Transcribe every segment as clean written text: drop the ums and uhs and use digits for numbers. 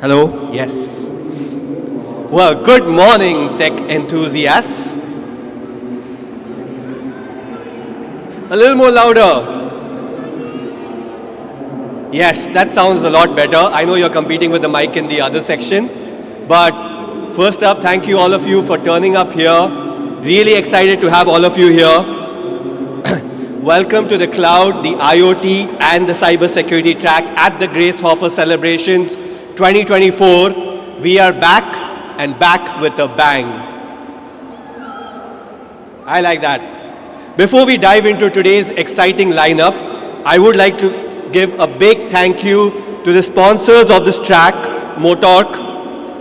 Hello? Yes. Well, good morning, tech enthusiasts. A little more louder. Yes, that sounds a lot better. I know you're competing with the mic in the other section. But first up, thank you all of you for turning up here. Really excited to have all of you here. Welcome to the cloud, the IoT, and the cybersecurity track at the Grace Hopper Celebrations 2024. We are back and back with a bang. I like that. Before we dive into today's exciting lineup, I would like to give a big thank you to the sponsors of this track, Motork.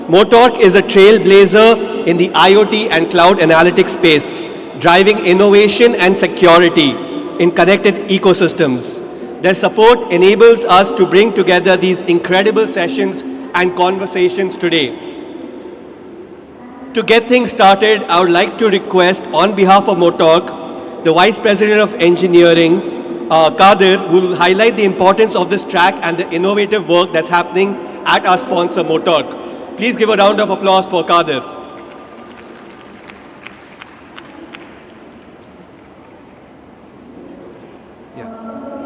Motork is a trailblazer in the IoT and cloud analytics space, driving innovation and security in connected ecosystems. Their support enables us to bring together these incredible sessions and conversations today. To get things started, I would like to request on behalf of Motork, the Vice President of Engineering, Kadir, who will highlight the importance of this track and the innovative work that's happening at our sponsor, Motork. Please give a round of applause for Kadir.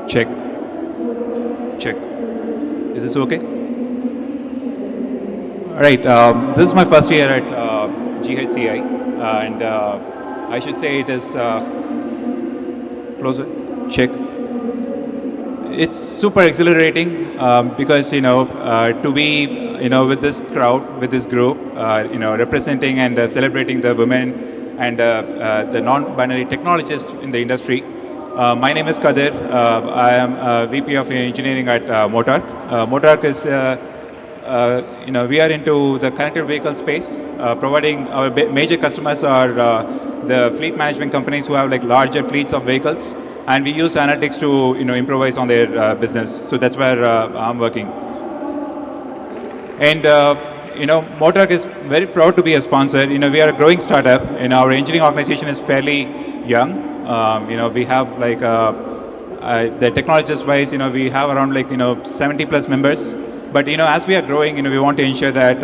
Check. Check. Is this okay? All right. This is my first year at GHCI, and I should say it is closer. Check. It's super exhilarating because to be with this crowd, with this group, representing and celebrating the women and the non-binary technologists in the industry. My name is Kadir. I am VP of Engineering at Motork. Motork is, we are into the connected vehicle space, providing our major customers are the fleet management companies who have like larger fleets of vehicles, and we use analytics to improvise on their business. So that's where I'm working. And Motork is very proud to be a sponsor. We are a growing startup, and our engineering organization is fairly young. We have like the technologist wise, we have around like 70 plus members. But as we are growing, we want to ensure that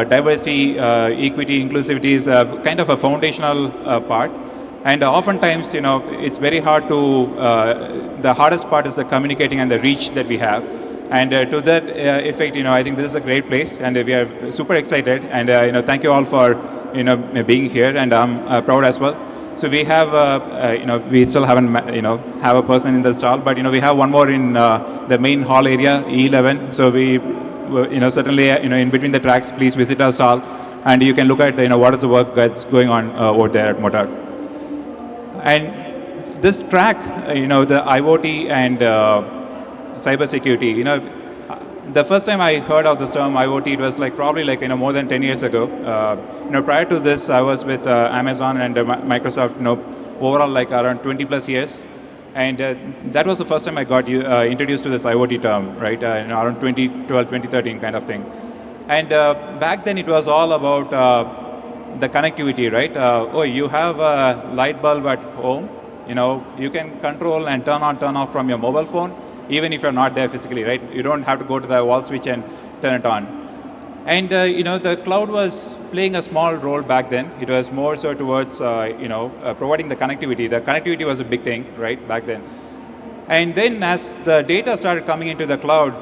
diversity, equity, inclusivity is kind of a foundational part. And oftentimes, it's very hard to. The hardest part is the communicating and the reach that we have. And to that effect, I think this is a great place, and we are super excited. And thank you all for being here, and I'm proud as well. So we have, we still haven't, have a person in the stall, but we have one more in the main hall area, E11. So we, certainly, in between the tracks, please visit our stall, and you can look at, what is the work that's going on over there at Motork. And this track, the IoT and cybersecurity, the first time I heard of this term IoT, it was like probably like more than 10 years ago. Prior to this, I was with Amazon and Microsoft. Overall like around 20 plus years, and that was the first time I got introduced to this IoT term, right? Around 2012, 2013 kind of thing. And back then it was all about the connectivity, right? Oh, you have a light bulb at home. You can control and turn on, turn off from your mobile phone, even if you're not there physically, right? You don't have to go to the wall switch and turn it on. And the cloud was playing a small role back then. It was more so towards providing the connectivity. The connectivity was a big thing, right, back then. And then as the data started coming into the cloud,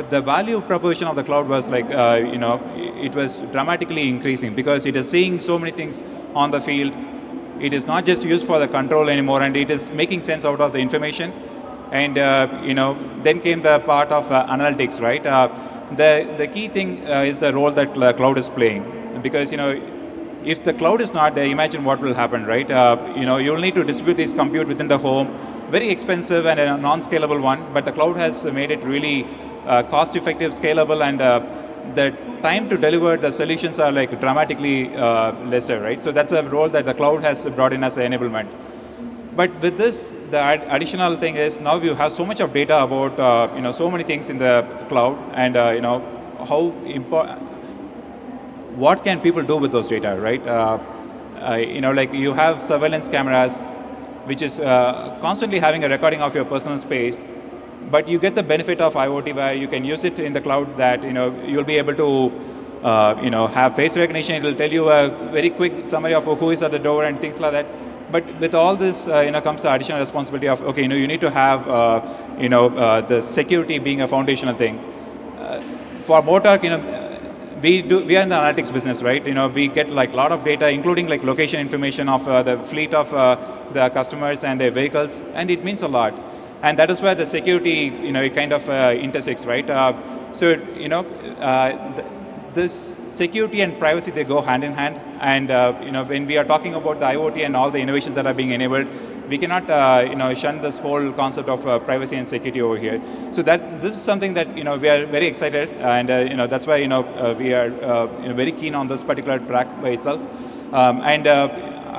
the value proposition of the cloud was like it was dramatically increasing because it is seeing so many things on the field. It is not just used for the control anymore, and it is making sense out of the information. And then came the part of analytics, right? The key thing is the role that cloud is playing, because if the cloud is not there, imagine what will happen, right? You'll need to distribute this compute within the home, very expensive and a non-scalable one. But the cloud has made it really cost-effective, scalable, and the time to deliver the solutions are like dramatically lesser, right? So that's a role that the cloud has brought in as an enablement. But with this, the additional thing is now you have so much of data about so many things in the cloud, and how important. What can people do with those data, right? Like you have surveillance cameras, which is constantly having a recording of your personal space. but you get the benefit of IoT where you can use it in the cloud, that you'll be able to have face recognition. It will tell you a very quick summary of who is at the door and things like that. But with all this, comes the additional responsibility of, okay, you need to have the security being a foundational thing. For Motork, we are in the analytics business, right? We get like a lot of data, including like location information of the fleet of the customers and their vehicles, and it means a lot. And that is where the security, it kind of intersects, right? This security and privacy, they go hand in hand. And when we are talking about the IoT and all the innovations that are being enabled, we cannot shun this whole concept of privacy and security over here. So this is something that we are very excited, and that's why we are very keen on this particular track by itself. I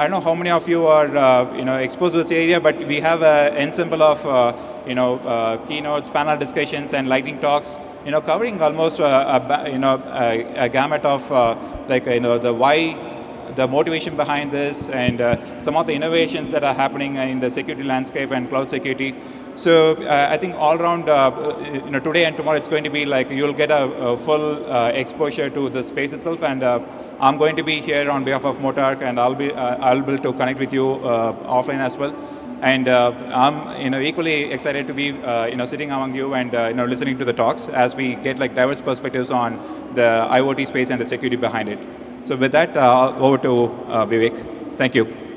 don't know how many of you are exposed to this area, but we have an ensemble of keynotes, panel discussions, and lightning talks, covering almost a gamut of the why, the motivation behind this, and some of the innovations that are happening in the security landscape and cloud security. So I think all around, today and tomorrow, it's going to be like you'll get a full exposure to the space itself. And I'm going to be here on behalf of Motork, and I'll be able to connect with you offline as well. And I'm equally excited to be sitting among you and listening to the talks as we get like diverse perspectives on the IoT space and the security behind it. So with that, over to Vivek. Thank you.